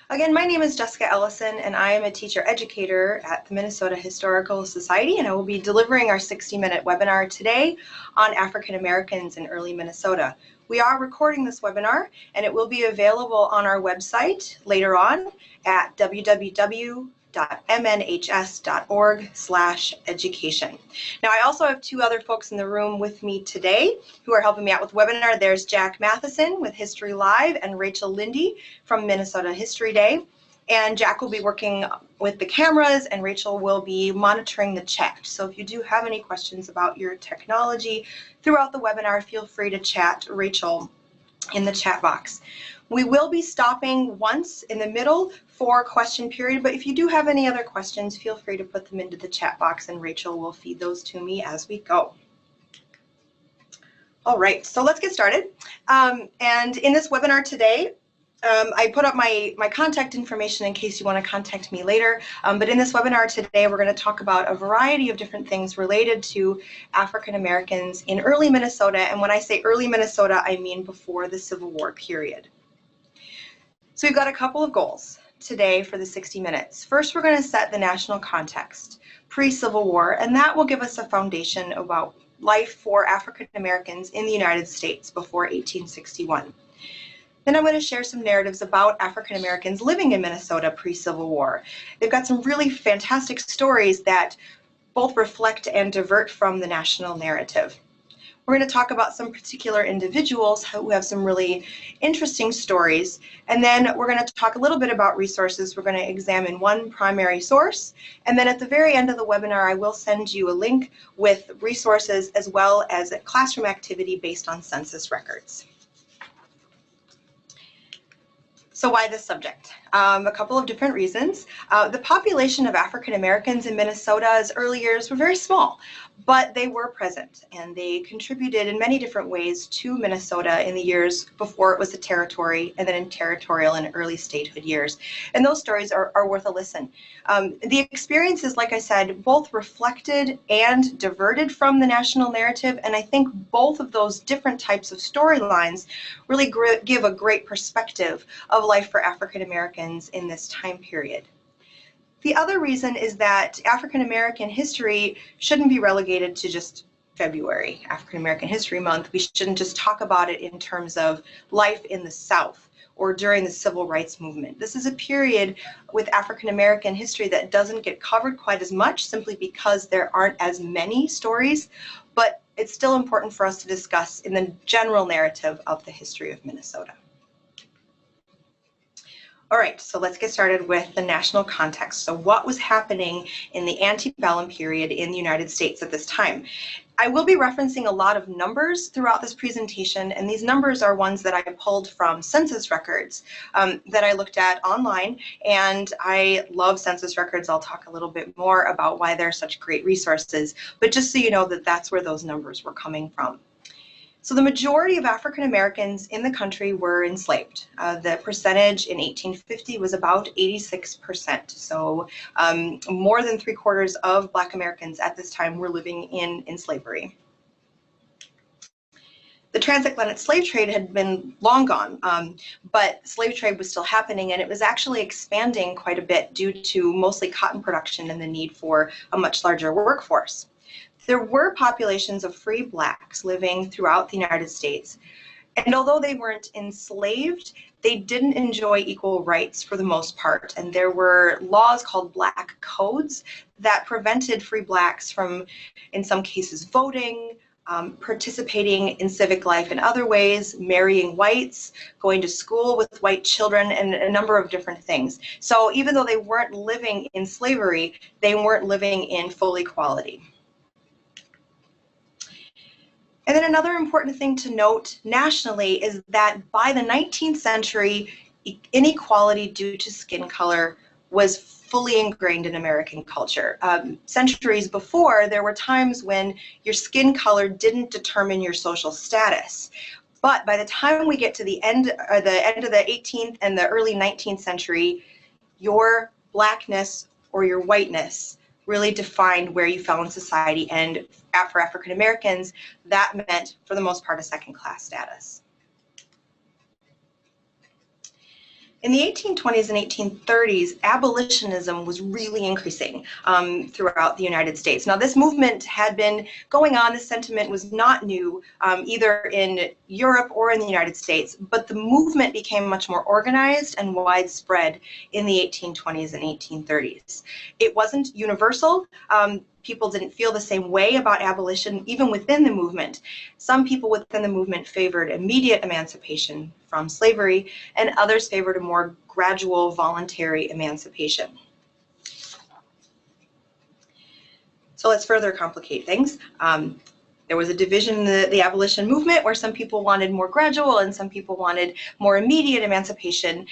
Again, my name is Jessica Ellison, and I am a teacher educator at the Minnesota Historical Society, and I will be delivering our 60-minute webinar today on African Americans in early Minnesota. We are recording this webinar, and it will be available on our website later on at www.mnhs.org/education. Now, I also have two other folks in the room with me today who are helping me out with the webinar. There's Jack Matheson with History Live and Rachel Lindy from Minnesota History Day. And Jack will be working with the cameras and Rachel will be monitoring the chat. So if you do have any questions about your technology throughout the webinar, feel free to chat Rachel in the chat box. We will be stopping once in the middle for question period, but if you do have any other questions, feel free to put them into the chat box and Rachel will feed those to me as we go. All right, so let's get started. And in this webinar today, I put up my contact information in case you want to contact me later, but in this webinar today we're going to talk about a variety of different things related to African Americans in early Minnesota, and when I say early Minnesota I mean before the Civil War period. So we've got a couple of goals today for the 60 minutes. First, we're going to set the national context pre-Civil War, and that will give us a foundation about life for African Americans in the United States before 1861. Then I'm going to share some narratives about African Americans living in Minnesota pre-Civil War. They've got some really fantastic stories that both reflect and divert from the national narrative. We're going to talk about some particular individuals who have some really interesting stories, and then we're going to talk a little bit about resources. We're going to examine one primary source, and then at the very end of the webinar I will send you a link with resources as well as a classroom activity based on census records. So why this subject? A couple of different reasons. The population of African Americans in Minnesota's early years were very small, but they were present and they contributed in many different ways to Minnesota in the years before it was a territory and then in territorial and early statehood years. And those stories are worth a listen. The experiences, like I said, both reflected and diverted from the national narrative, and I think both of those different types of storylines really give a great perspective of life for African Americans in this time period. The other reason is that African American history shouldn't be relegated to just February, African American History Month. We shouldn't just talk about it in terms of life in the South or during the Civil Rights Movement. This is a period with African American history that doesn't get covered quite as much simply because there aren't as many stories, but it's still important for us to discuss in the general narrative of the history of Minnesota. All right, so let's get started with the national context. So what was happening in the antebellum period in the United States at this time? I will be referencing a lot of numbers throughout this presentation, and these numbers are ones that I pulled from census records that I looked at online, and I love census records. I'll talk a little bit more about why they're such great resources, but just so you know that that's where those numbers were coming from. So the majority of African Americans in the country were enslaved. The percentage in 1850 was about 86%. So more than 3/4 of Black Americans at this time were living in slavery. The transatlantic slave trade had been long gone, but slave trade was still happening, and it was actually expanding quite a bit due to mostly cotton production and the need for a much larger workforce. There were populations of free Blacks living throughout the United States, and although they weren't enslaved, they didn't enjoy equal rights for the most part, and there were laws called Black Codes that prevented free Blacks from, in some cases, voting, participating in civic life in other ways, marrying whites, going to school with white children, and a number of different things. So even though they weren't living in slavery, they weren't living in full equality. And then another important thing to note nationally is that by the 19th century, inequality due to skin color was fully ingrained in American culture. Centuries before, there were times when your skin color didn't determine your social status. But by the time we get to the end of the 18th and the early 19th century, your Blackness or your whiteness really defined where you fell in society, and for African Americans, that meant, for the most part, a second-class status. In the 1820s and 1830s, abolitionism was really increasing throughout the United States. Now, this movement had been going on. This sentiment was not new either in Europe or in the United States, but the movement became much more organized and widespread in the 1820s and 1830s. It wasn't universal. People didn't feel the same way about abolition, even within the movement. Some people within the movement favored immediate emancipation from slavery, and others favored a more gradual, voluntary emancipation. So let's further complicate things. There was a division in the abolition movement where some people wanted more gradual and some people wanted more immediate emancipation.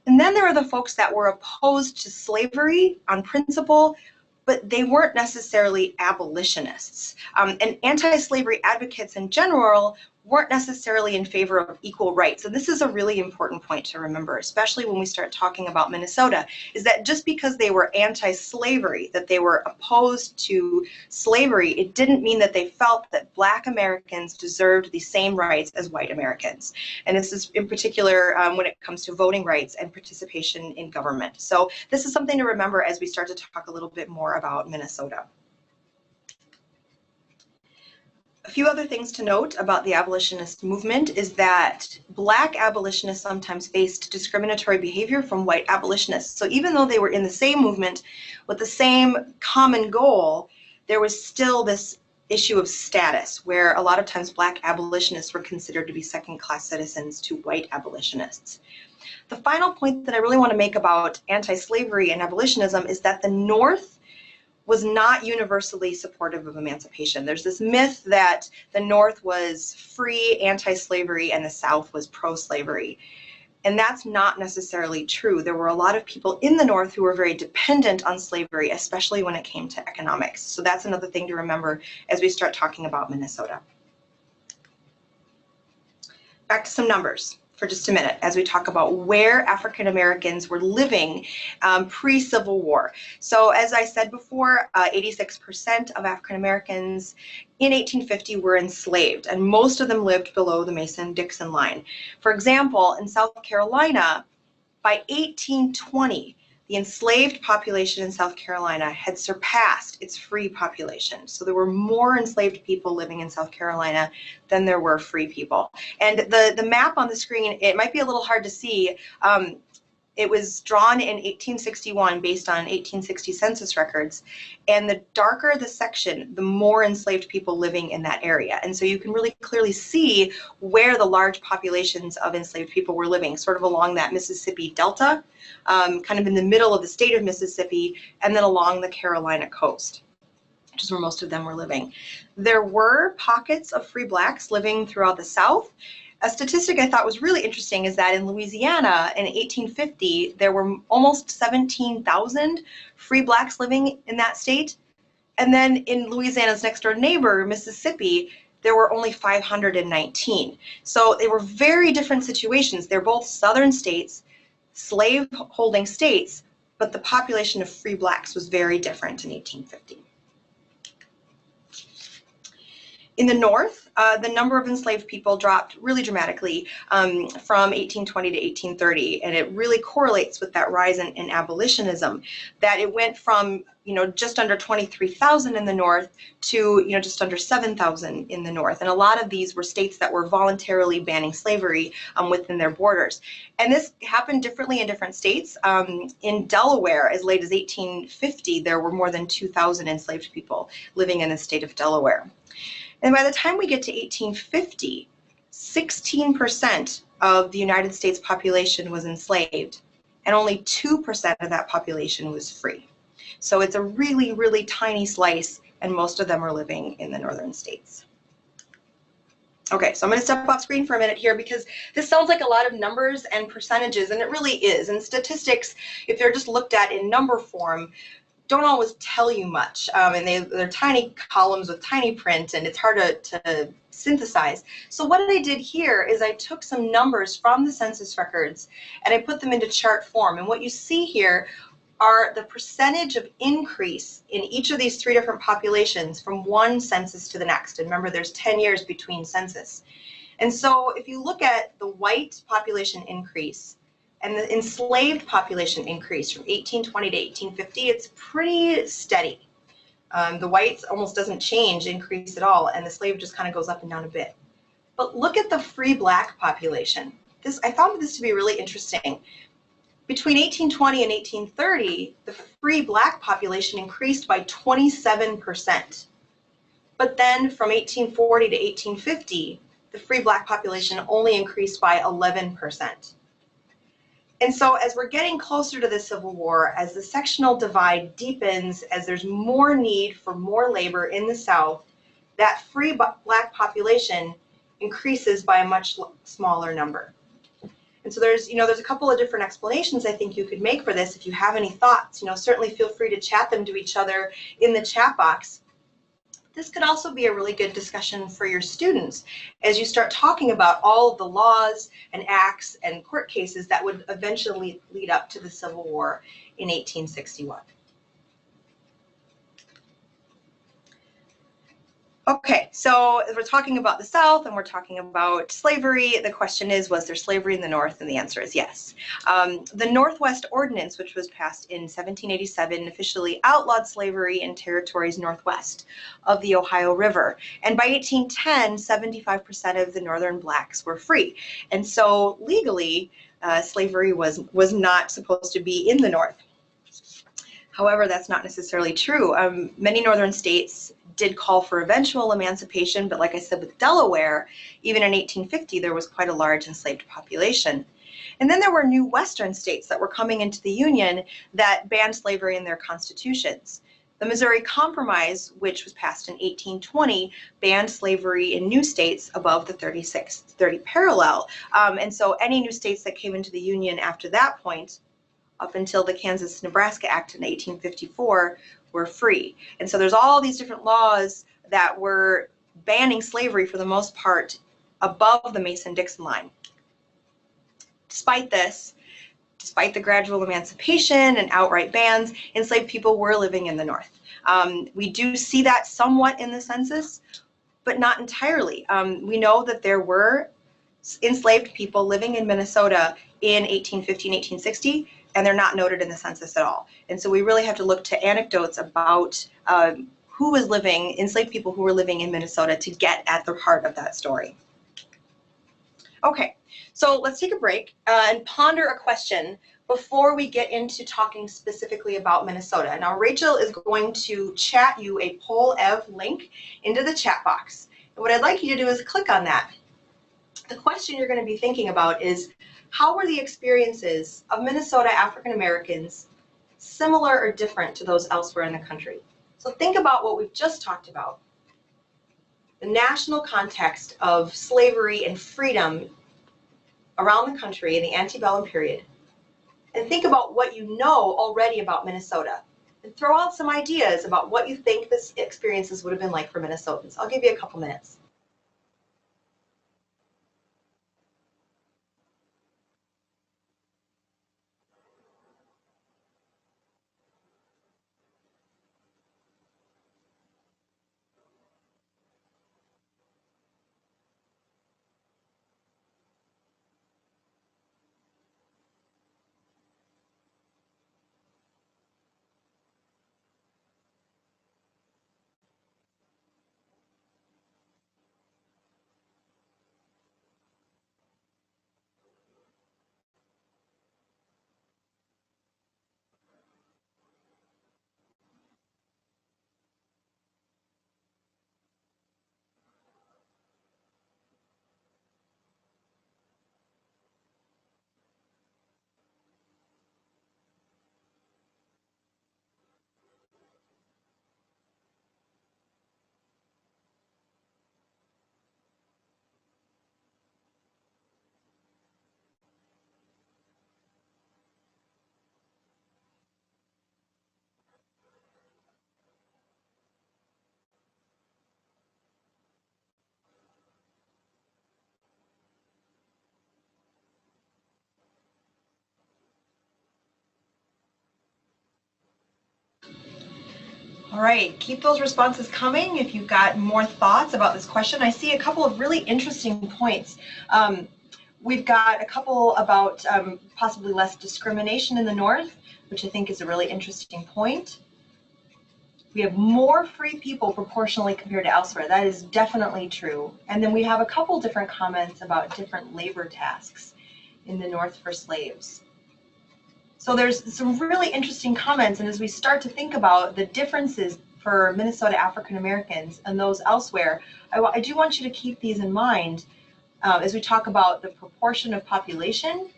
And then there are the folks that were opposed to slavery on principle, but they weren't necessarily abolitionists. And anti-slavery advocates in general weren't necessarily in favor of equal rights. And this is a really important point to remember, especially when we start talking about Minnesota, is that just because they were anti-slavery, that they were opposed to slavery, it didn't mean that they felt that Black Americans deserved the same rights as white Americans. And this is in particular when it comes to voting rights and participation in government. So this is something to remember as we start to talk a little bit more about Minnesota. A few other things to note about the abolitionist movement is that Black abolitionists sometimes faced discriminatory behavior from white abolitionists. So even though they were in the same movement with the same common goal, there was still this issue of status where a lot of times Black abolitionists were considered to be second-class citizens to white abolitionists. The final point that I really want to make about anti-slavery and abolitionism is that the North was not universally supportive of emancipation. There's this myth that the North was free, anti-slavery, and the South was pro-slavery. And that's not necessarily true. There were a lot of people in the North who were very dependent on slavery, especially when it came to economics. So that's another thing to remember as we start talking about Minnesota. Back to some numbers for just a minute as we talk about where African Americans were living pre-Civil War. So as I said before, 86% of African Americans in 1850 were enslaved, and most of them lived below the Mason-Dixon line. For example, in South Carolina, by 1820, the enslaved population in South Carolina had surpassed its free population. So there were more enslaved people living in South Carolina than there were free people. And the map on the screen, it might be a little hard to see. It was drawn in 1861 based on 1860 census records. And the darker the section, the more enslaved people living in that area. And so you can really clearly see where the large populations of enslaved people were living, sort of along that Mississippi Delta, kind of in the middle of the state of Mississippi, and then along the Carolina coast, which is where most of them were living. There were pockets of free Blacks living throughout the South. A statistic I thought was really interesting is that in Louisiana in 1850, there were almost 17,000 free Blacks living in that state. And then in Louisiana's next door neighbor, Mississippi, there were only 519. So they were very different situations. They're both southern states, slave-holding states, but the population of free Blacks was very different in 1850. In the North, the number of enslaved people dropped really dramatically from 1820 to 1830, and it really correlates with that rise in abolitionism, that it went from just under 23,000 in the North to just under 7,000 in the North. And a lot of these were states that were voluntarily banning slavery within their borders. And this happened differently in different states. In Delaware, as late as 1850, there were more than 2,000 enslaved people living in the state of Delaware. And by the time we get to 1850, 16% of the United States population was enslaved, and only 2% of that population was free. So it's a really, really tiny slice, and most of them are living in the northern states. Okay, so I'm going to step off screen for a minute here because this sounds like a lot of numbers and percentages, and it really is. And statistics, if they're just looked at in number form, don't always tell you much, and they're tiny columns with tiny print, and it's hard to synthesize. So what I did here is I took some numbers from the census records and I put them into chart form, and what you see here are the percentage of increase in each of these three different populations from one census to the next. And remember, there's 10 years between census. And so if you look at the white population increase and the enslaved population increased from 1820 to 1850. It's pretty steady. The whites almost doesn't increase at all, and the slave just kind of goes up and down a bit. But look at the free black population. I found this to be really interesting. Between 1820 and 1830, the free black population increased by 27%. But then from 1840 to 1850, the free black population only increased by 11%. And so as we're getting closer to the Civil War, as the sectional divide deepens, as there's more need for more labor in the South, that free black population increases by a much smaller number. And so there's a couple of different explanations I think you could make for this. If you have any thoughts, certainly feel free to chat them to each other in the chat box. This could also be a really good discussion for your students as you start talking about all of the laws and acts and court cases that would eventually lead up to the Civil War in 1861. Okay, so we're talking about the South and we're talking about slavery. The question is, was there slavery in the North? And the answer is yes. The Northwest Ordinance, which was passed in 1787, officially outlawed slavery in territories northwest of the Ohio River. And by 1810, 75% of the northern blacks were free. And so legally, slavery was not supposed to be in the North. However, that's not necessarily true. Many northern states did call for eventual emancipation, but like I said with Delaware, even in 1850, there was quite a large enslaved population. And then there were new western states that were coming into the Union that banned slavery in their constitutions. The Missouri Compromise, which was passed in 1820, banned slavery in new states above the 30 parallel. And so any new states that came into the Union after that point, up until the Kansas-Nebraska Act in 1854, were free. And so there's all these different laws that were banning slavery for the most part above the Mason-Dixon line. Despite this, despite the gradual emancipation and outright bans, enslaved people were living in the North. We do see that somewhat in the census, but not entirely. We know that there were enslaved people living in Minnesota in 1850 and 1860, and they're not noted in the census at all. And so we really have to look to anecdotes about who was living, enslaved people who were living in Minnesota to get at the heart of that story. Okay, so let's take a break and ponder a question before we get into talking specifically about Minnesota. Now, Rachel is going to chat you a PollEv link into the chat box. And what I'd like you to do is click on that. The question you're going to be thinking about is, how were the experiences of Minnesota African Americans similar or different to those elsewhere in the country? So think about what we've just talked about, the national context of slavery and freedom around the country in the antebellum period, and think about what you know already about Minnesota, and throw out some ideas about what you think this experiences would have been like for Minnesotans. I'll give you a couple minutes. All right, keep those responses coming if you've got more thoughts about this question. I see a couple of really interesting points. We've got a couple about possibly less discrimination in the North, which I think is a really interesting point. We have more free people proportionally compared to elsewhere. That is definitely true. And then we have a couple different comments about different labor tasks in the North for slaves. So there's some really interesting comments, and as we start to think about the differences for Minnesota African Americans and those elsewhere, I do want you to keep these in mind as we talk about the proportion of population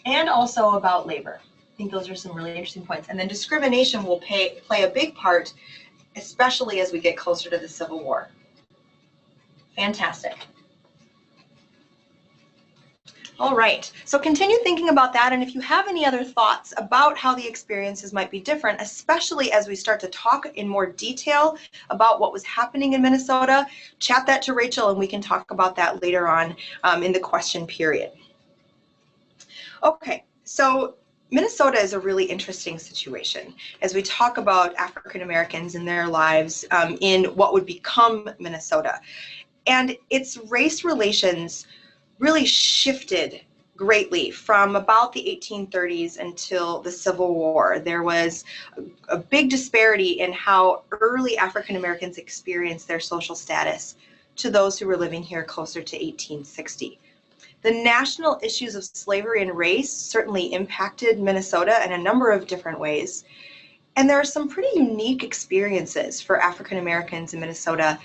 and also about labor. I think those are some really interesting points. And then discrimination will play a big part, especially as we get closer to the Civil War. Fantastic. All right, so continue thinking about that, and if you have any other thoughts about how the experiences might be different, especially as we start to talk in more detail about what was happening in Minnesota, chat that to Rachel and we can talk about that later on in the question period. Okay, so Minnesota is a really interesting situation as we talk about African Americans and their lives in what would become Minnesota. And its race relations really shifted greatly from about the 1830s until the Civil War. There was a big disparity in how early African Americans experienced their social status to those who were living here closer to 1860. The national issues of slavery and race certainly impacted Minnesota in a number of different ways. And there are some pretty unique experiences for African Americans in Minnesota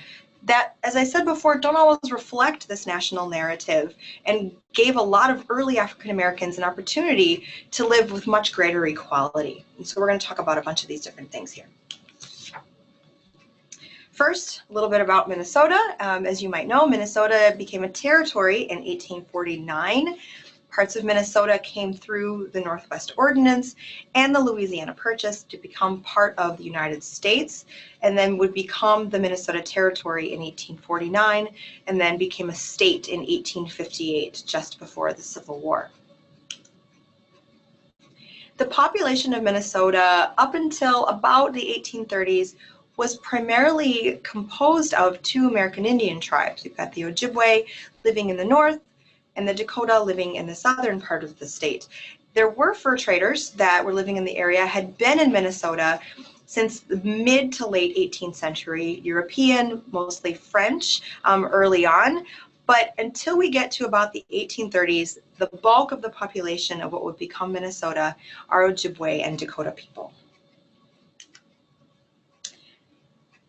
that, as I said before, don't always reflect this national narrative and gave a lot of early African Americans an opportunity to live with much greater equality. And so we're going to talk about a bunch of these different things here. First, a little bit about Minnesota. As you might know, Minnesota became a territory in 1849. Parts of Minnesota came through the Northwest Ordinance and the Louisiana Purchase to become part of the United States, and then would become the Minnesota Territory in 1849, and then became a state in 1858, just before the Civil War. The population of Minnesota up until about the 1830s was primarily composed of two American Indian tribes. We've got the Ojibwe living in the north and the Dakota living in the southern part of the state. There were fur traders that were living in the area, had been in Minnesota since the mid to late 18th century, European, mostly French early on. But until we get to about the 1830s, the bulk of the population of what would become Minnesota are Ojibwe and Dakota people.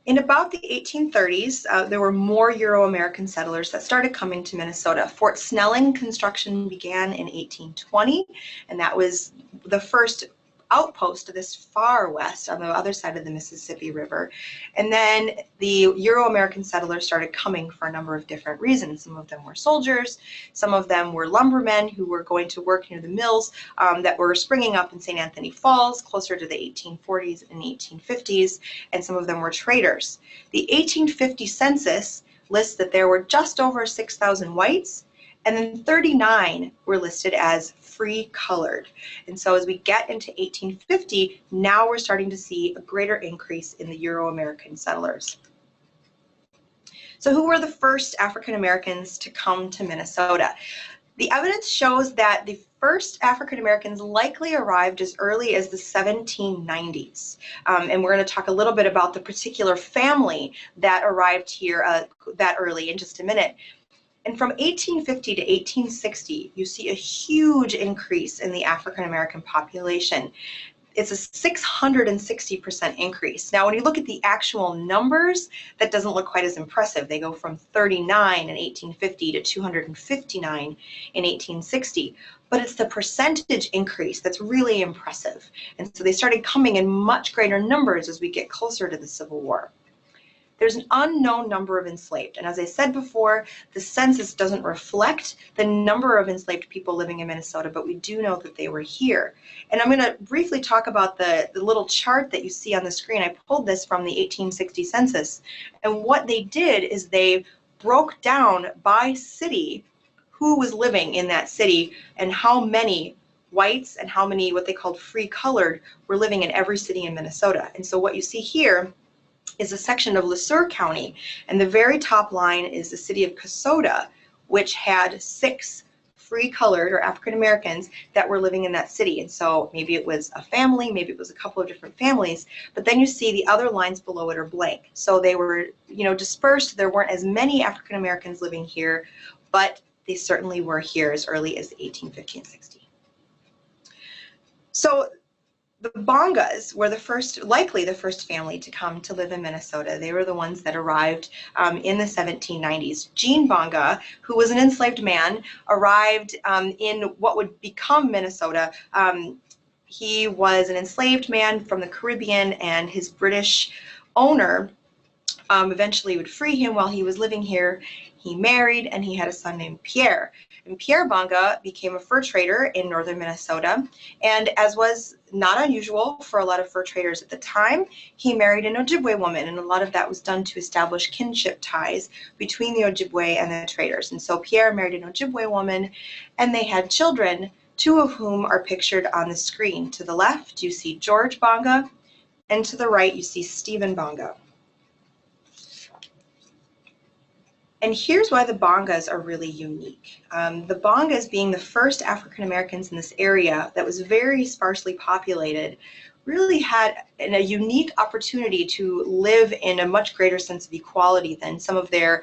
In about the 1830s, there were more Euro-American settlers that started coming to Minnesota. Fort Snelling construction began in 1820, and that was the first outpost this far west on the other side of the Mississippi River. And then the Euro-American settlers started coming for a number of different reasons. Some of them were soldiers, some of them were lumbermen who were going to work near the mills that were springing up in St. Anthony Falls closer to the 1840s and 1850s, and some of them were traders. The 1850 census lists that there were just over 6,000 whites, and then 39 were listed as free colored. And so as we get into 1850, now we're starting to see a greater increase in the Euro-American settlers. So who were the first African Americans to come to Minnesota? The evidence shows that the first African Americans likely arrived as early as the 1790s. And we're going to talk a little bit about the particular family that arrived here that early in just a minute. And from 1850 to 1860, you see a huge increase in the African American population. It's a 660% increase. Now, when you look at the actual numbers, that doesn't look quite as impressive. They go from 39 in 1850 to 259 in 1860. But it's the percentage increase that's really impressive. And so they started coming in much greater numbers as we get closer to the Civil War. There's an unknown number of enslaved. And as I said before, the census doesn't reflect the number of enslaved people living in Minnesota, but we do know that they were here. And I'm going to briefly talk about the little chart that you see on the screen. I pulled this from the 1860 census. And what they did is they broke down by city who was living in that city and how many whites and how many what they called free colored were living in every city in Minnesota. And so what you see here is a section of Le Sueur County, and the very top line is the city of Kasota, which had 6 free colored or African Americans that were living in that city. And so maybe it was a family, maybe it was a couple of different families, but then you see the other lines below it are blank. So they were, dispersed. There weren't as many African Americans living here, but they certainly were here as early as 1850 and 60. So the Bongas were likely the first family to come to live in Minnesota. They were the ones that arrived in the 1790s. Gene Bonga, who was an enslaved man, arrived in what would become Minnesota. He was an enslaved man from the Caribbean, and his British owner eventually would free him while he was living here. He married, and he had a son named Pierre. And Pierre Bonga became a fur trader in northern Minnesota, and as was not unusual for a lot of fur traders at the time, he married an Ojibwe woman, and a lot of that was done to establish kinship ties between the Ojibwe and the traders. And so Pierre married an Ojibwe woman, and they had children, 2 of whom are pictured on the screen. To the left, you see George Bonga, and to the right, you see Stephen Bonga. And here's why the Bongas are really unique. The Bongas, being the first African Americans in this area that was very sparsely populated, really had a unique opportunity to live in a much greater sense of equality than some of their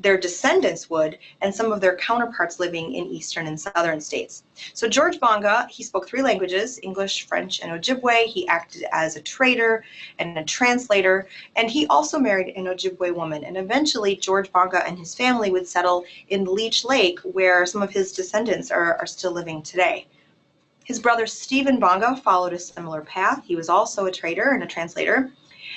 descendants would, and some of their counterparts living in eastern and southern states. So George Bonga, he spoke 3 languages, English, French, and Ojibwe. He acted as a trader and a translator, and he also married an Ojibwe woman. And eventually George Bonga and his family would settle in Leech Lake, where some of his descendants are still living today. His brother Stephen Bonga followed a similar path. He was also a trader and a translator.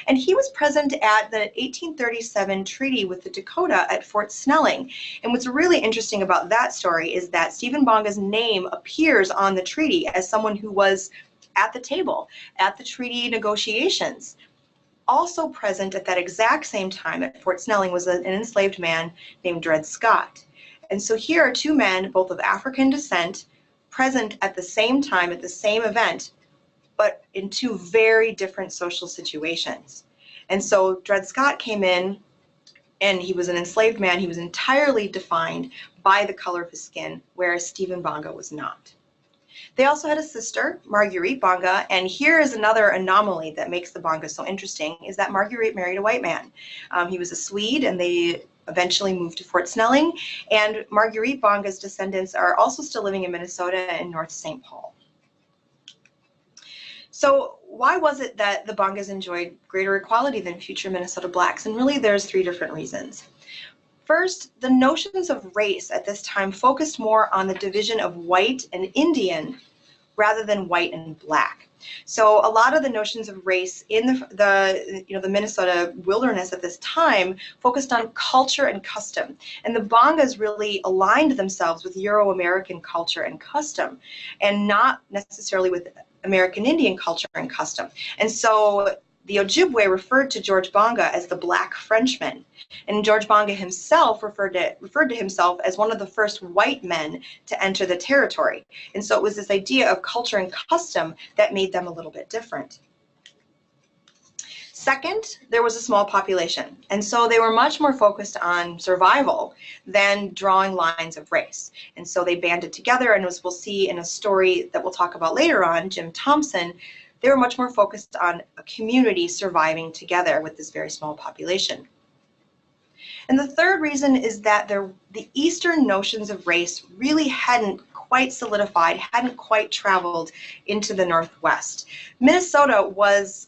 And he was present at the 1837 treaty with the Dakota at Fort Snelling. And what's really interesting about that story is that Stephen Bonga's name appears on the treaty as someone who was at the table, at the treaty negotiations. Also present at that exact same time at Fort Snelling was an enslaved man named Dred Scott. And so here are 2 men, both of African descent, present at the same time at the same event, but in 2 very different social situations. And so Dred Scott came in, and he was an enslaved man. He was entirely defined by the color of his skin, whereas Stephen Bonga was not. They also had a sister, Marguerite Bonga, and here is another anomaly that makes the Bonga so interesting, is that Marguerite married a white man. He was a Swede, and they eventually moved to Fort Snelling, and Marguerite Bonga's descendants are also still living in Minnesota and North St. Paul. So why was it that the Bongas enjoyed greater equality than future Minnesota blacks? And really there's 3 different reasons. First, the notions of race at this time focused more on the division of white and Indian rather than white and black. So a lot of the notions of race in the Minnesota wilderness at this time focused on culture and custom. And the Bongas really aligned themselves with Euro-American culture and custom, and not necessarily with American Indian culture and custom. And so the Ojibwe referred to George Bonga as the Black Frenchman, and George Bonga himself referred to himself as one of the first white men to enter the territory. And so it was this idea of culture and custom that made them a little bit different. Second, there was a small population, and so they were much more focused on survival than drawing lines of race. And so they banded together, and as we'll see in a story that we'll talk about later on, Jim Thompson, they were much more focused on a community surviving together with this very small population. And the third reason is that the Eastern notions of race really hadn't quite solidified, hadn't quite traveled into the Northwest. Minnesota was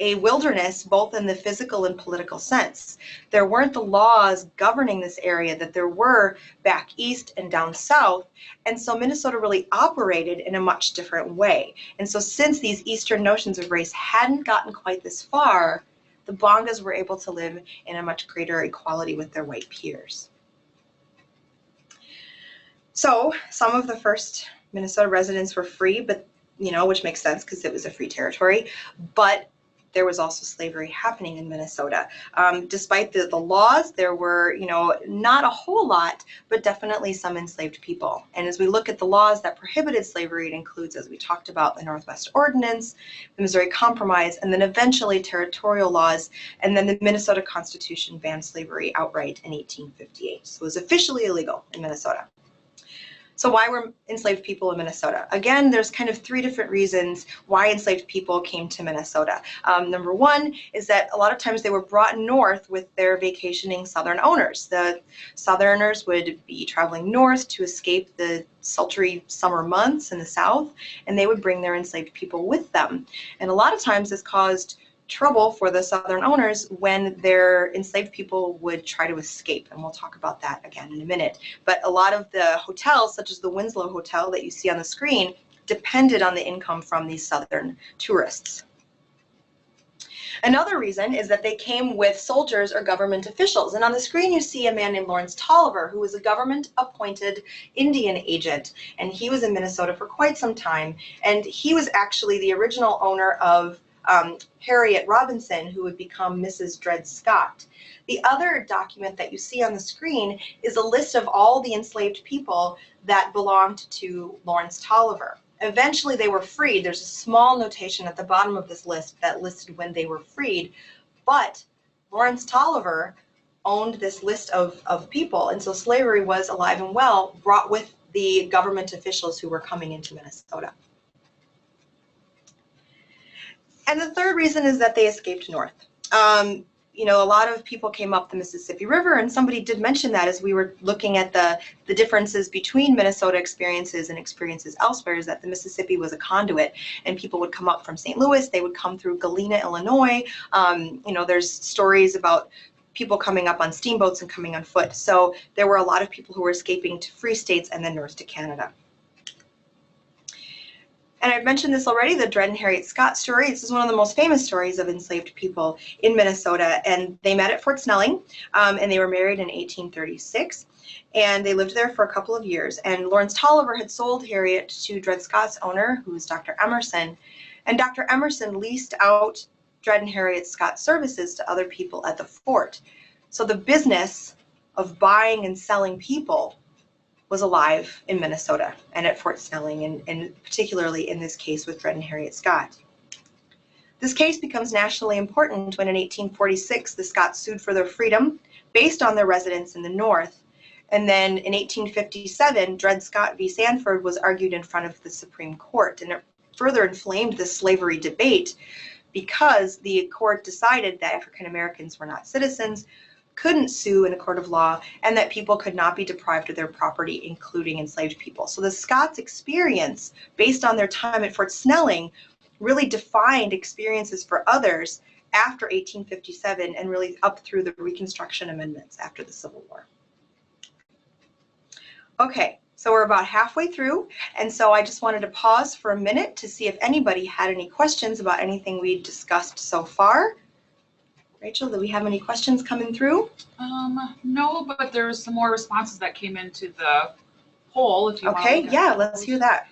a wilderness both in the physical and political sense. There weren't the laws governing this area that there were back east and down south, and so Minnesota really operated in a much different way. And so since these Eastern notions of race hadn't gotten quite this far, the Bongas were able to live in a much greater equality with their white peers. So some of the first Minnesota residents were free, but which makes sense because it was a free territory, but there was also slavery happening in Minnesota. Despite the laws, there were, not a whole lot, but definitely some enslaved people. And as we look at the laws that prohibited slavery, it includes, as we talked about, the Northwest Ordinance, the Missouri Compromise, and then eventually territorial laws, and then the Minnesota Constitution banned slavery outright in 1858. So it was officially illegal in Minnesota. So why were enslaved people in Minnesota? Again, there's kind of three different reasons why enslaved people came to Minnesota. Number one is that a lot of times they were brought north with their vacationing Southern owners. The Southerners would be traveling north to escape the sultry summer months in the South, and they would bring their enslaved people with them. And a lot of times this caused trouble for the Southern owners when their enslaved people would try to escape, and we'll talk about that again in a minute. But a lot of the hotels, such as the Winslow Hotel that you see on the screen, depended on the income from these Southern tourists. Another reason is that they came with soldiers or government officials. And on the screen you see a man named Lawrence Tolliver, who was a government-appointed Indian agent. And he was in Minnesota for quite some time. And he was actually the original owner of Harriet Robinson, who would become Mrs. Dred Scott. The other document that you see on the screen is a list of all the enslaved people that belonged to Lawrence Tolliver. Eventually they were freed. There's a small notation at the bottom of this list that listed when they were freed, but Lawrence Tolliver owned this list of people, and so slavery was alive and well, brought with the government officials who were coming into Minnesota. And the third reason is that they escaped north. A lot of people came up the Mississippi River, and somebody did mention that as we were looking at the differences between Minnesota experiences and experiences elsewhere, is that the Mississippi was a conduit, and people would come up from St. Louis, they would come through Galena, Illinois. There's stories about people coming up on steamboats and coming on foot. So there were a lot of people who were escaping to free states and then north to Canada. And I've mentioned this already, the Dred and Harriet Scott story. This is one of the most famous stories of enslaved people in Minnesota. And they met at Fort Snelling, and they were married in 1836. And they lived there for a couple of years. And Lawrence Tolliver had sold Harriet to Dred Scott's owner, who was Dr. Emerson. And Dr. Emerson leased out Dred and Harriet Scott's services to other people at the fort. So the business of buying and selling people was alive in Minnesota and at Fort Snelling, and particularly in this case with Dred and Harriet Scott. This case becomes nationally important when in 1846 the Scotts sued for their freedom based on their residence in the North. And then in 1857, Dred Scott v. Sanford was argued in front of the Supreme Court, and it further inflamed the slavery debate because the court decided that African Americans were not citizens, couldn't sue in a court of law, and that people could not be deprived of their property, including enslaved people. So the Scots' experience, based on their time at Fort Snelling, really defined experiences for others after 1857 and really up through the Reconstruction Amendments after the Civil War. Okay, so we're about halfway through, and so I just wanted to pause for a minute to see if anybody had any questions about anything we discussed so far. Rachel, do we have any questions coming through? No, but there's some more responses that came into the poll. If you okay, want yeah, let's hear that.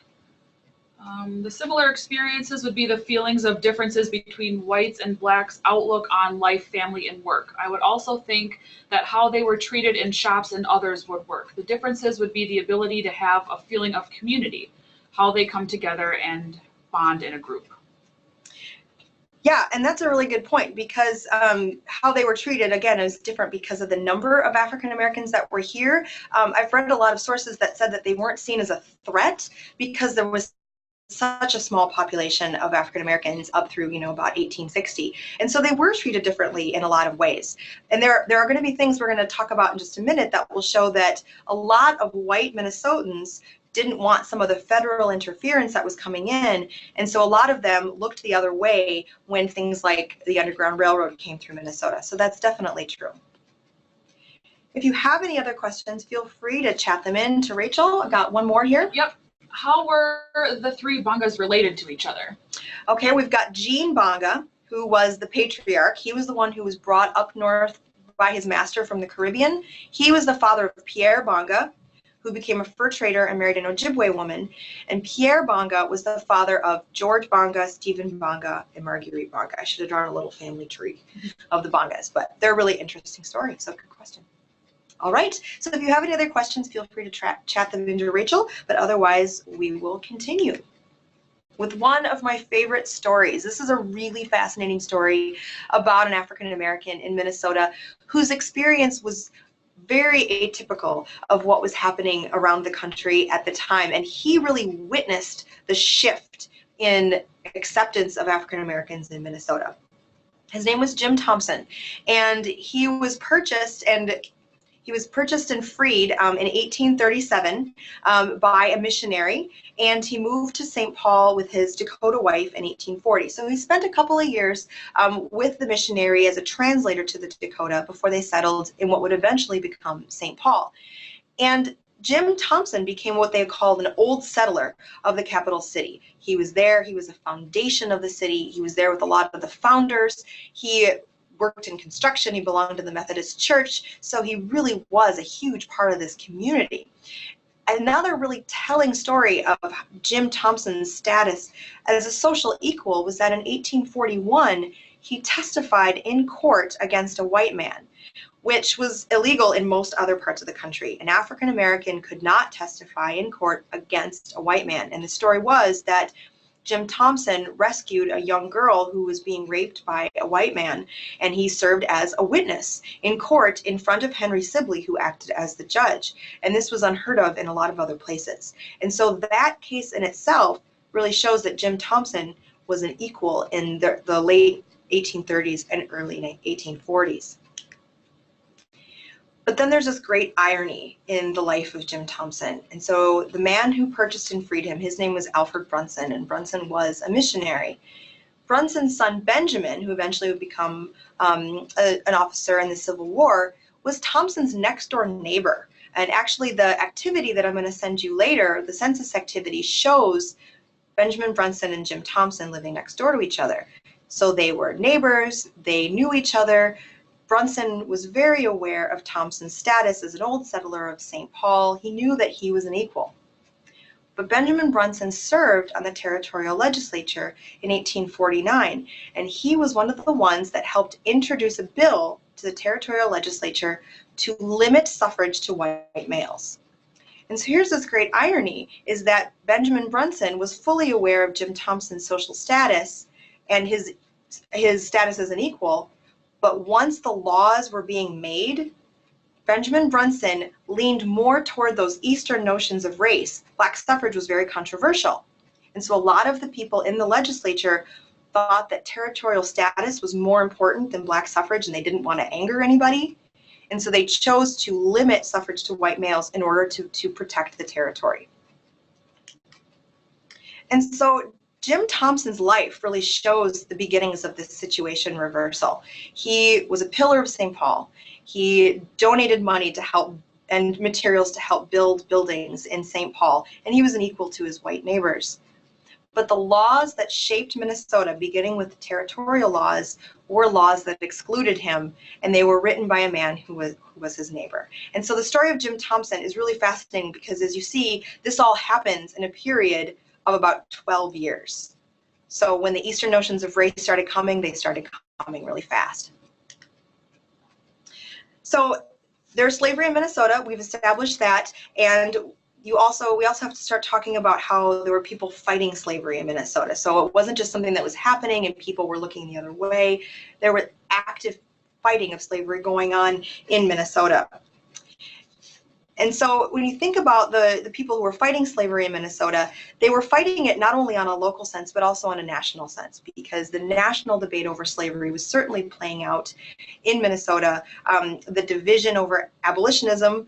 The similar experiences would be the feelings of differences between whites and blacks' outlook on life, family, and work. I would also think that how they were treated in shops and others would work. The differences would be the ability to have a feeling of community, how they come together and bond in a group. Yeah, and that's a really good point, because how they were treated, again, is different because of the number of African Americans that were here. I've read a lot of sources that said that they weren't seen as a threat because there was such a small population of African Americans up through, about 1860. And so they were treated differently in a lot of ways. And there are going to be things we're going to talk about in just a minute that will show that a lot of white Minnesotans didn't want some of the federal interference that was coming in, and so a lot of them looked the other way when things like the Underground Railroad came through Minnesota. So that's definitely true. If you have any other questions, feel free to chat them in to Rachel. I've got one more here. Yep. How were the three Bongas related to each other? Okay, we've got Gene Bonga, who was the patriarch. He was the one who was brought up north by his master from the Caribbean. He was the father of Pierre Bonga, who became a fur trader and married an Ojibwe woman. And Pierre Bonga was the father of George Bonga, Stephen Bonga, and Marguerite Bonga. I should have drawn a little family tree of the Bongas, but they're a really interesting story, so good question. All right, so if you have any other questions, feel free to chat them into Rachel, but otherwise we will continue with one of my favorite stories. This is a really fascinating story about an African American in Minnesota whose experience was very atypical of what was happening around the country at the time, and he really witnessed the shift in acceptance of African Americans in Minnesota. His name was Jim Thompson, and he was purchased and freed in 1837 by a missionary, and he moved to St. Paul with his Dakota wife in 1840. So he spent a couple of years with the missionary as a translator to the Dakota before they settled in what would eventually become St. Paul. And Jim Thompson became what they called an old settler of the capital city. He was there, he was the foundation of the city, he was there with a lot of the founders, he worked in construction, he belonged to the Methodist Church, so he really was a huge part of this community. Another really telling story of Jim Thompson's status as a social equal was that in 1841, he testified in court against a white man, which was illegal in most other parts of the country. An African American could not testify in court against a white man, and the story was that Jim Thompson rescued a young girl who was being raped by a white man, and he served as a witness in court in front of Henry Sibley, who acted as the judge. And this was unheard of in a lot of other places. And so that case in itself really shows that Jim Thompson was an equal in the late 1830s and early 1840s. But then there's this great irony in the life of Jim Thompson. And so the man who purchased and freed him, his name was Alfred Brunson, and Brunson was a missionary. Brunson's son Benjamin, who eventually would become an officer in the Civil War, was Thompson's next door neighbor. And actually the activity that I'm going to send you later, the census activity, shows Benjamin Brunson and Jim Thompson living next door to each other. So they were neighbors, they knew each other. Brunson was very aware of Thompson's status as an old settler of St. Paul. He knew that he was an equal. But Benjamin Brunson served on the territorial legislature in 1849, and he was one of the ones that helped introduce a bill to the territorial legislature to limit suffrage to white males. And so here's this great irony, is that Benjamin Brunson was fully aware of Jim Thompson's social status and his status as an equal. But once the laws were being made, Benjamin Brunson leaned more toward those Eastern notions of race. Black suffrage was very controversial. And so a lot of the people in the legislature thought that territorial status was more important than black suffrage, and they didn't want to anger anybody. And so they chose to limit suffrage to white males in order to protect the territory. And so Jim Thompson's life really shows the beginnings of this situation reversal. He was a pillar of St. Paul. He donated money to help and materials to help build buildings in St. Paul, and he was an equal to his white neighbors. But the laws that shaped Minnesota, beginning with the territorial laws, were laws that excluded him, and they were written by a man who was his neighbor. And so the story of Jim Thompson is really fascinating because, as you see, this all happens in a period of about 12 years. So when the Eastern notions of race started coming, they started coming really fast. So there's slavery in Minnesota, we've established that, and we also have to start talking about how there were people fighting slavery in Minnesota. So it wasn't just something that was happening and people were looking the other way. There were active fighting of slavery going on in Minnesota. And so when you think about the people who were fighting slavery in Minnesota, they were fighting it not only on a local sense, but also on a national sense, because the national debate over slavery was certainly playing out in Minnesota. The division over abolitionism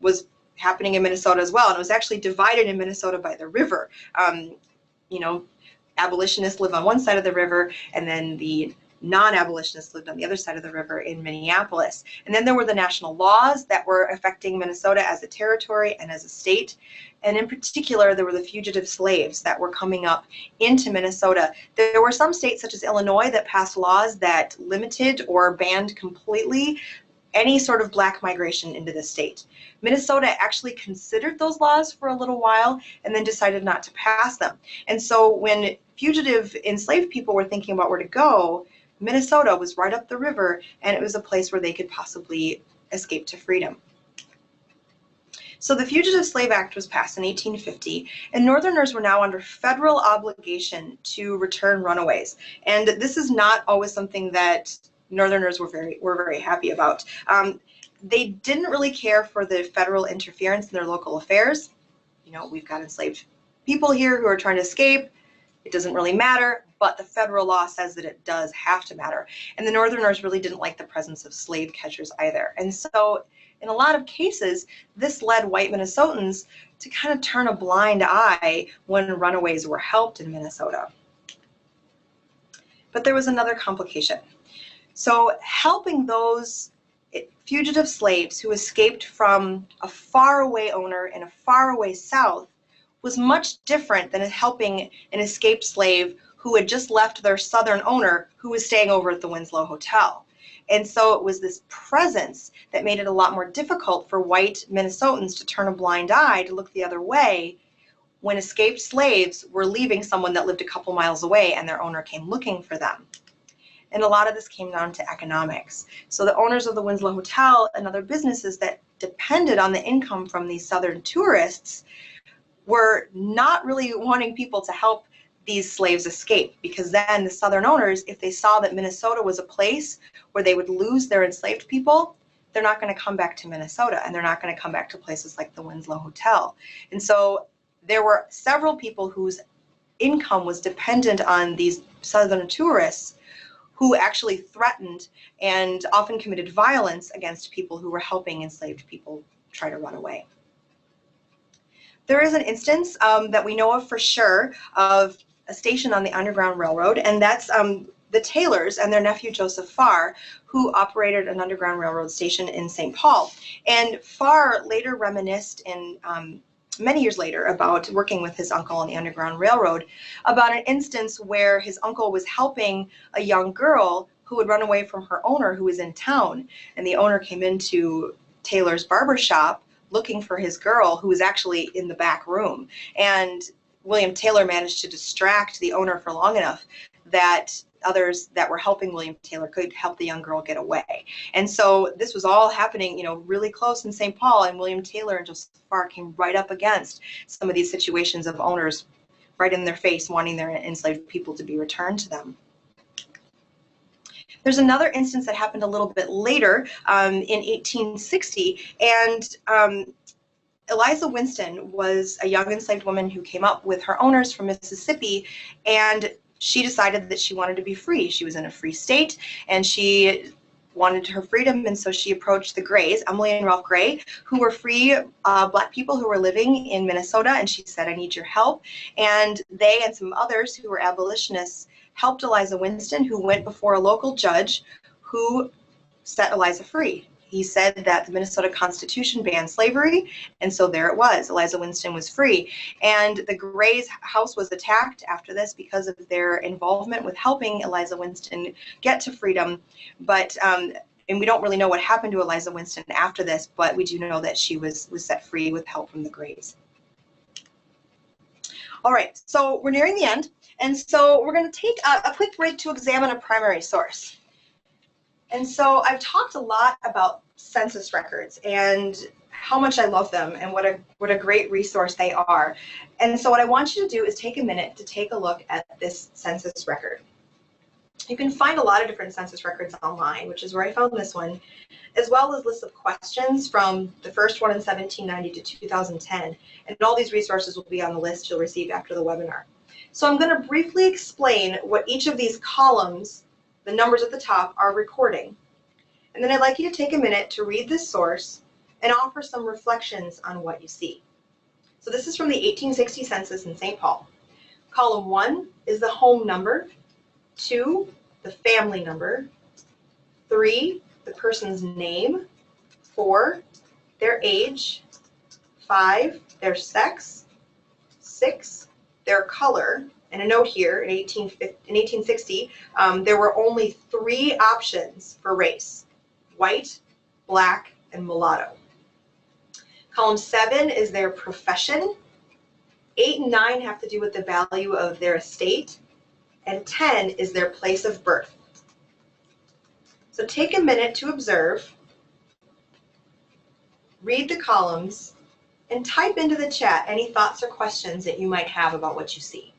was happening in Minnesota as well, and it was actually divided in Minnesota by the river. Abolitionists live on one side of the river, and then the non-abolitionists lived on the other side of the river in Minneapolis. And then there were the national laws that were affecting Minnesota as a territory and as a state. And in particular, there were the fugitive slaves that were coming up into Minnesota. There were some states, such as Illinois, that passed laws that limited or banned completely any sort of black migration into the state. Minnesota actually considered those laws for a little while and then decided not to pass them. And so when fugitive enslaved people were thinking about where to go, Minnesota was right up the river, and it was a place where they could possibly escape to freedom. So the Fugitive Slave Act was passed in 1850, and Northerners were now under federal obligation to return runaways. And this is not always something that Northerners were very happy about. They didn't really care for the federal interference in their local affairs. You know, we've got enslaved people here who are trying to escape. It doesn't really matter, but the federal law says that it does have to matter. And the Northerners really didn't like the presence of slave catchers either. And so in a lot of cases, this led white Minnesotans to kind of turn a blind eye when runaways were helped in Minnesota. But there was another complication. So helping those fugitive slaves who escaped from a faraway owner in a faraway South was much different than helping an escaped slave who had just left their Southern owner who was staying over at the Winslow Hotel. And so it was this presence that made it a lot more difficult for white Minnesotans to turn a blind eye, to look the other way, when escaped slaves were leaving someone that lived a couple miles away and their owner came looking for them. And a lot of this came down to economics. So the owners of the Winslow Hotel and other businesses that depended on the income from these Southern tourists were not really wanting people to help these slaves escape, because then the Southern owners, if they saw that Minnesota was a place where they would lose their enslaved people, they're not going to come back to Minnesota, and they're not going to come back to places like the Winslow Hotel. And so there were several people whose income was dependent on these Southern tourists who actually threatened and often committed violence against people who were helping enslaved people try to run away. There is an instance that we know of for sure of a station on the Underground Railroad, and that's the Taylors and their nephew Joseph Farr, who operated an Underground Railroad station in St. Paul. And Farr later reminisced in many years later about working with his uncle on the Underground Railroad about an instance where his uncle was helping a young girl who had run away from her owner who was in town, and the owner came into Taylor's barber shop looking for his girl, who was actually in the back room. And William Taylor managed to distract the owner for long enough that others that were helping William Taylor could help the young girl get away. And so this was all happening, you know, really close in St. Paul, and William Taylor and Joseph Farr came right up against some of these situations of owners right in their face wanting their enslaved people to be returned to them. There's another instance that happened a little bit later in 1860, and Eliza Winston was a young enslaved woman who came up with her owners from Mississippi, and she decided that she wanted to be free. She was in a free state, and she wanted her freedom, and so she approached the Grays, Emily and Ralph Gray, who were free black people who were living in Minnesota, and she said, "I need your help." And they and some others who were abolitionists helped Eliza Winston, who went before a local judge who set Eliza free. He said that the Minnesota Constitution banned slavery, and so there it was. Eliza Winston was free. And the Grays' house was attacked after this because of their involvement with helping Eliza Winston get to freedom. But and we don't really know what happened to Eliza Winston after this, but we do know that she was set free with help from the Grays. All right, so we're nearing the end, and so we're going to take a quick break to examine a primary source. And so I've talked a lot about census records and how much I love them and what a great resource they are. And so what I want you to do is take a minute to take a look at this census record. You can find a lot of different census records online, which is where I found this one, as well as lists of questions from the first one in 1790 to 2010. And all these resources will be on the list you'll receive after the webinar. So I'm going to briefly explain what each of these columns, the numbers at the top, are recording. And then I'd like you to take a minute to read this source and offer some reflections on what you see. So this is from the 1860 census in St. Paul. Column 1 is the home number, 2, the family number, 3, the person's name, 4, their age, 5, their sex, 6, their color. And a note here, in 1860, there were only 3 options for race: white, Black, and mulatto. Column 7 is their profession. 8 and 9 have to do with the value of their estate, and 10 is their place of birth. So take a minute to observe, read the columns, and type into the chat any thoughts or questions that you might have about what you see.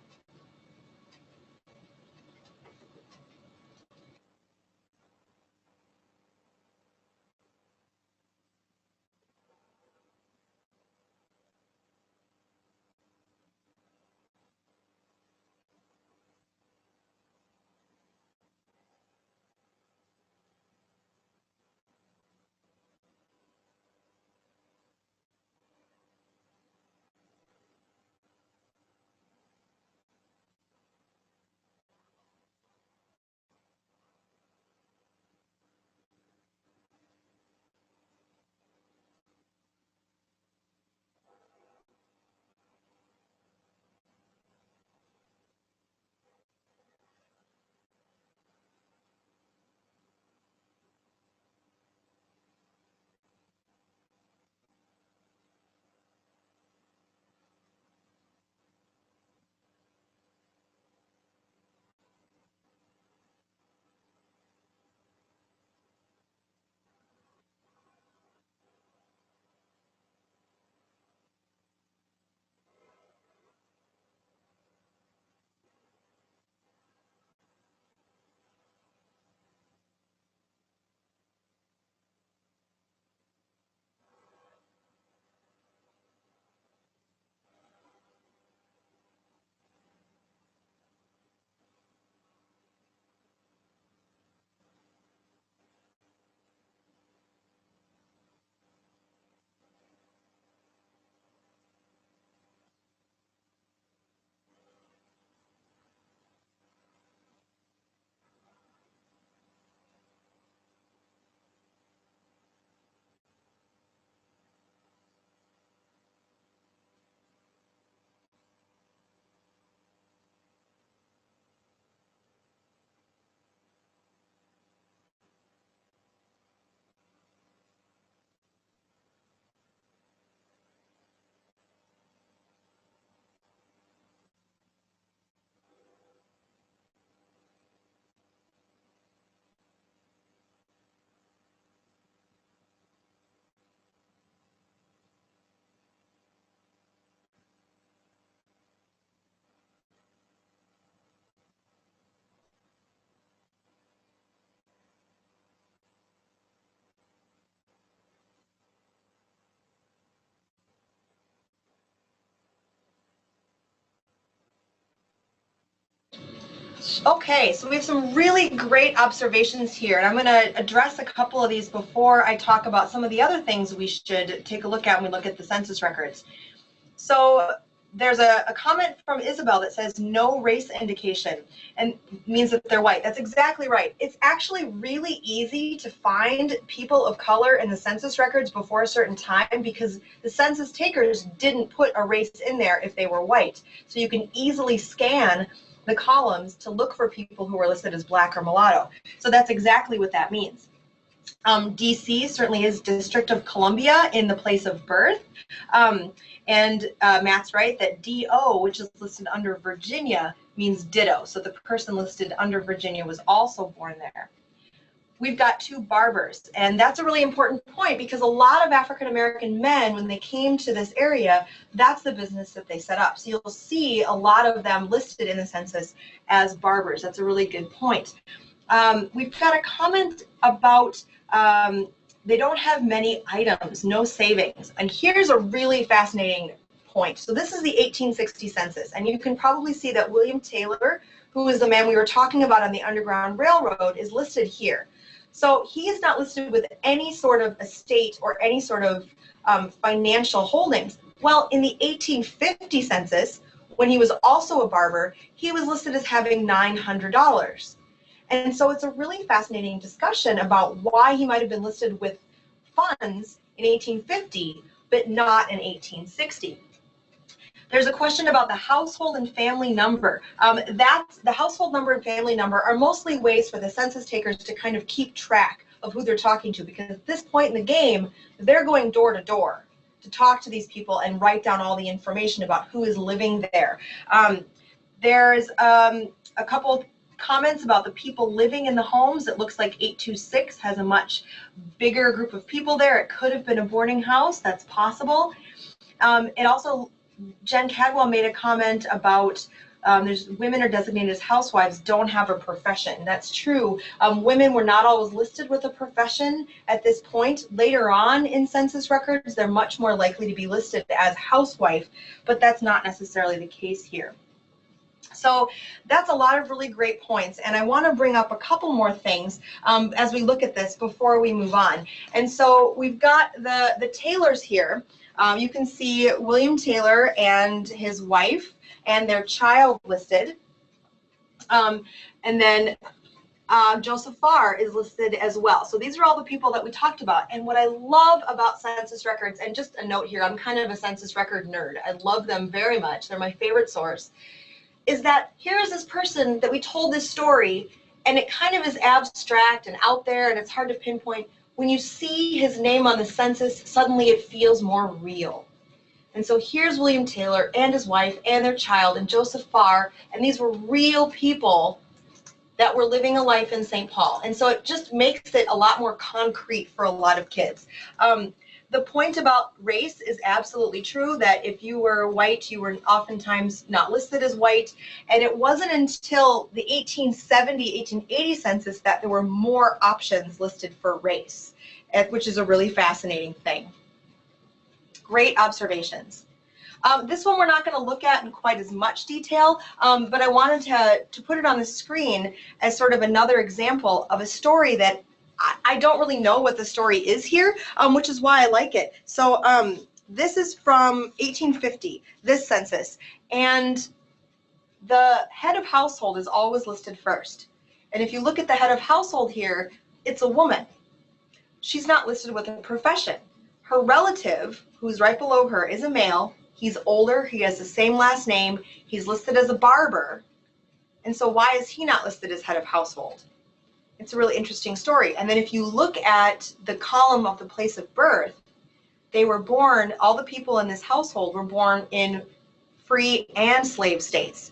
Okay, so we have some really great observations here, and I'm going to address a couple of these before I talk about some of the other things we should take a look at when we look at the census records. So there's a comment from Isabel that says no race indication, and means that they're white. That's exactly right. It's actually really easy to find people of color in the census records before a certain time because the census takers didn't put a race in there if they were white. So you can easily scan the columns to look for people who are listed as black or mulatto. So that's exactly what that means. DC certainly is District of Columbia in the place of birth. And Matt's right that DO, which is listed under Virginia, means ditto. So the person listed under Virginia was also born there. We've got 2 barbers, and that's a really important point because a lot of African American men, when they came to this area, that's the business that they set up. So you'll see a lot of them listed in the census as barbers. That's a really good point. We've got a comment about they don't have many items, no savings. And here's a really fascinating point. So this is the 1860 census, and you can probably see that William Taylor, who is the man we were talking about on the Underground Railroad, is listed here. So he is not listed with any sort of estate or any sort of financial holdings. Well, in the 1850 census, when he was also a barber, he was listed as having $900. And so it's a really fascinating discussion about why he might have been listed with funds in 1850, but not in 1860. There's a question about the household and family number. The household number and family number are mostly ways for the census takers to kind of keep track of who they're talking to, because at this point in the game, they're going door to door to talk to these people and write down all the information about who is living there. There's a couple comments about the people living in the homes. It looks like 826 has a much bigger group of people there. It could have been a boarding house. That's possible. And also, Jen Cadwell made a comment about there's women are designated as housewives don't have a profession. That's true. Women were not always listed with a profession at this point. Later on in census records, they're much more likely to be listed as housewife, but that's not necessarily the case here. So that's a lot of really great points, and I want to bring up a couple more things as we look at this before we move on. And so we've got the Taylors here. You can see William Taylor and his wife and their child listed. And then Joseph Farr is listed as well. So these are all the people that we talked about. And what I love about census records, and just a note here, I'm kind of a census record nerd. I love them very much. They're my favorite source. Is that here is this person that we told this story, and it kind of is abstract and out there, and it's hard to pinpoint. When you see his name on the census, suddenly it feels more real. And so here's William Taylor and his wife and their child and Joseph Farr, and these were real people that were living a life in St. Paul. And so it just makes it a lot more concrete for a lot of kids. The point about race is absolutely true, that if you were white, you were oftentimes not listed as white. And it wasn't until the 1870, 1880 census that there were more options listed for race, which is a really fascinating thing. Great observations. This one we're not going to look at in quite as much detail, but I wanted to put it on the screen as sort of another example of a story that I don't really know what the story is here, which is why I like it. So this is from 1850, this census, and the head of household is always listed first. And if you look at the head of household here, it's a woman. She's not listed with a profession. Her relative, who's right below her, is a male. He's older, he has the same last name, he's listed as a barber. And so why is he not listed as head of household? It's a really interesting story. And then if you look at the column of the place of birth, they were born, all the people in this household were born in free and slave states.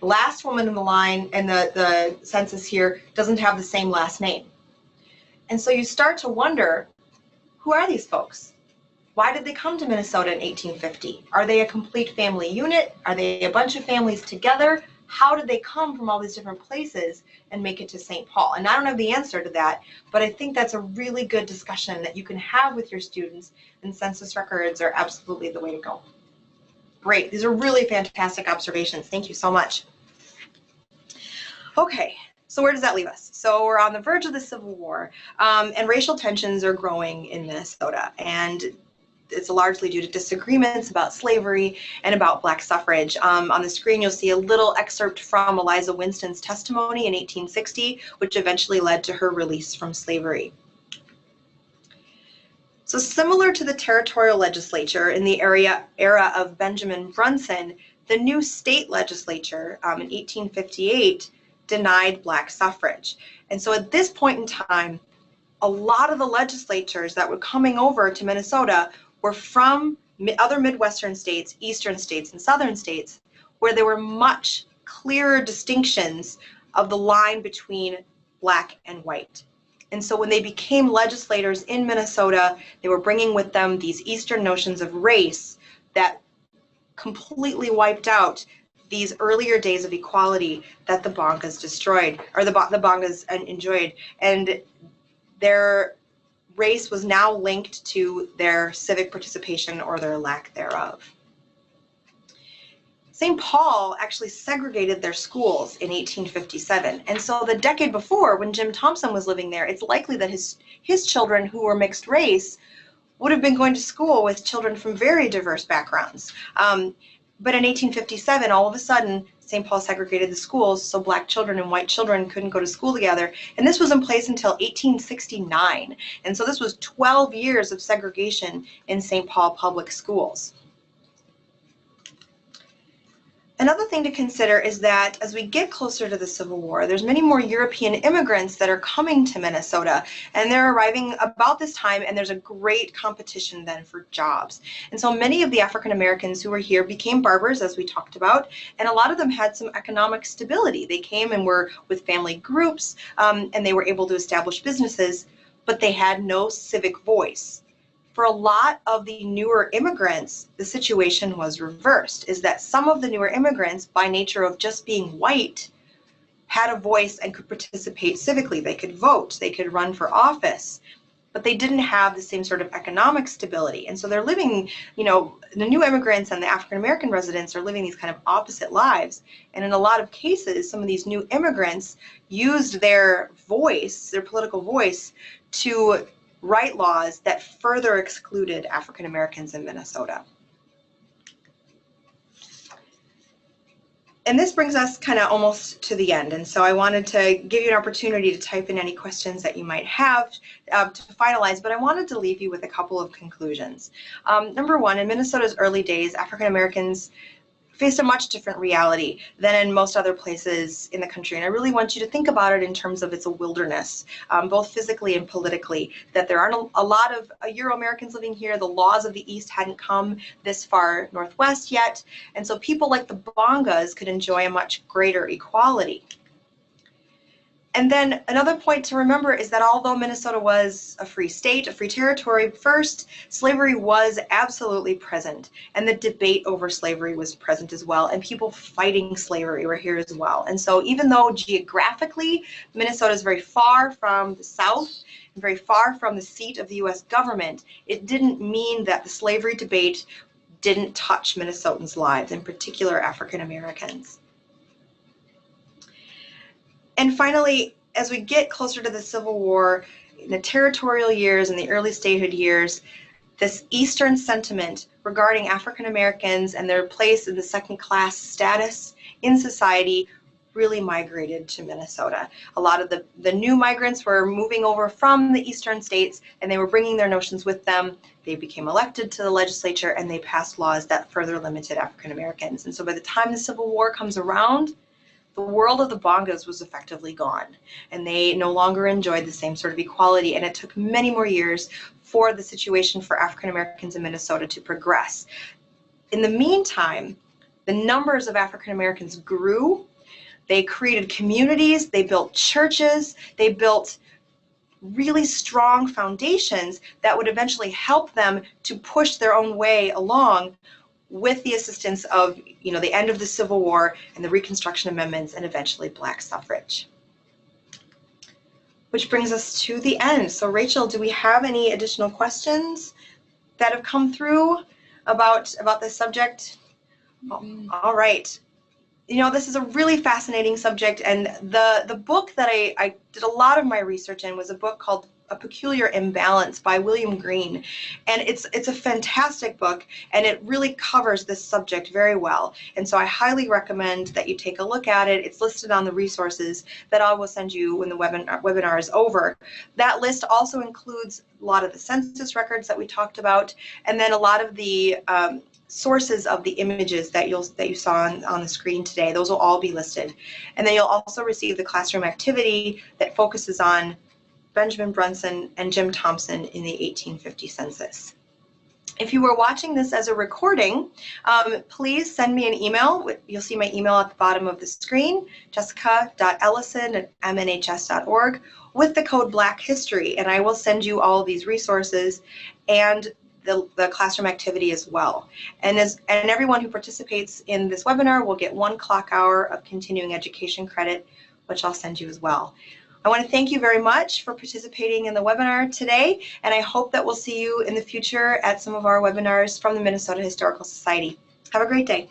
The last woman in the line and the census here doesn't have the same last name. And so you start to wonder, who are these folks? Why did they come to Minnesota in 1850? Are they a complete family unit? Are they a bunch of families together? How did they come from all these different places and make it to St. Paul? And I don't have the answer to that, but I think that's a really good discussion that you can have with your students, and census records are absolutely the way to go. Great, these are really fantastic observations. Thank you so much. Okay, so where does that leave us? So we're on the verge of the Civil War, and racial tensions are growing in Minnesota, and it's largely due to disagreements about slavery and about black suffrage. On the screen, you'll see a little excerpt from Eliza Winston's testimony in 1860, which eventually led to her release from slavery. So similar to the territorial legislature in the era of Benjamin Brunson, the new state legislature in 1858 denied black suffrage. And so at this point in time, a lot of the legislatures that were coming over to Minnesota were from other Midwestern states, Eastern states, and Southern states, where there were much clearer distinctions of the line between black and white. And so when they became legislators in Minnesota, they were bringing with them these Eastern notions of race that completely wiped out these earlier days of equality that the Bongas destroyed, or the Bongas enjoyed. And their race was now linked to their civic participation or their lack thereof. St. Paul actually segregated their schools in 1857. And so the decade before, when Jim Thompson was living there, it's likely that his children who were mixed race would have been going to school with children from very diverse backgrounds. But in 1857, all of a sudden, St. Paul segregated the schools so black children and white children couldn't go to school together. And this was in place until 1869. And so this was 12 years of segregation in St. Paul public schools. Another thing to consider is that as we get closer to the Civil War, there's many more European immigrants that are coming to Minnesota, and they're arriving about this time, and there's a great competition then for jobs. And so many of the African Americans who were here became barbers, as we talked about, and a lot of them had some economic stability. They came and were with family groups, and they were able to establish businesses, but they had no civic voice. For a lot of the newer immigrants, the situation was reversed, is that some of the newer immigrants, by nature of just being white, had a voice and could participate civically. They could vote, they could run for office, but they didn't have the same sort of economic stability. And so they're living, you know, the new immigrants and the African-American residents are living these kind of opposite lives. And in a lot of cases, some of these new immigrants used their voice, their political voice, to write laws that further excluded African Americans in Minnesota. And this brings us kind of almost to the end. And so I wanted to give you an opportunity to type in any questions that you might have to finalize, but I wanted to leave you with a couple of conclusions. Number one, in Minnesota's early days, African Americans faced a much different reality than in most other places in the country. And I really want you to think about it in terms of it's a wilderness, both physically and politically, that there aren't a lot of Euro-Americans living here. The laws of the East hadn't come this far northwest yet. And so people like the Bongas could enjoy a much greater equality. And then another point to remember is that although Minnesota was a free state, a free territory first, slavery was absolutely present. And the debate over slavery was present as well. And people fighting slavery were here as well. And so even though geographically Minnesota is very far from the South, and very far from the seat of the US government, it didn't mean that the slavery debate didn't touch Minnesotans' lives, in particular African Americans. And finally, as we get closer to the Civil War, in the territorial years and the early statehood years, this Eastern sentiment regarding African Americans and their place in the second-class status in society really migrated to Minnesota. A lot of the new migrants were moving over from the eastern states, and they were bringing their notions with them. They became elected to the legislature, and they passed laws that further limited African Americans. And so by the time the Civil War comes around, the world of the Bongas was effectively gone, and they no longer enjoyed the same sort of equality, and it took many more years for the situation for African Americans in Minnesota to progress. In the meantime, the numbers of African Americans grew. They created communities, they built churches, they built really strong foundations that would eventually help them to push their own way along with the assistance of, you know, the end of the Civil War and the Reconstruction Amendments and eventually black suffrage. Which brings us to the end. So Rachel, do we have any additional questions that have come through about this subject? All right. You know, this is a really fascinating subject, and the book that I did a lot of my research in was a book called A Peculiar Imbalance by William Green, and it's a fantastic book, and it really covers this subject very well. And so I highly recommend that you take a look at it. It's listed on the resources that I will send you when the webinar is over. That list also includes a lot of the census records that we talked about, and then a lot of the sources of the images that you saw on the screen today. Those will all be listed. And then you'll also receive the classroom activity that focuses on Benjamin Brunson and Jim Thompson in the 1850 census. If you were watching this as a recording, please send me an email. You'll see my email at the bottom of the screen, jessica.ellison@mnhs.org, with the code Black History, and I will send you all of these resources and the classroom activity as well. And everyone who participates in this webinar will get 1 clock hour of continuing education credit, which I'll send you as well. I want to thank you very much for participating in the webinar today, and I hope that we'll see you in the future at some of our webinars from the Minnesota Historical Society. Have a great day.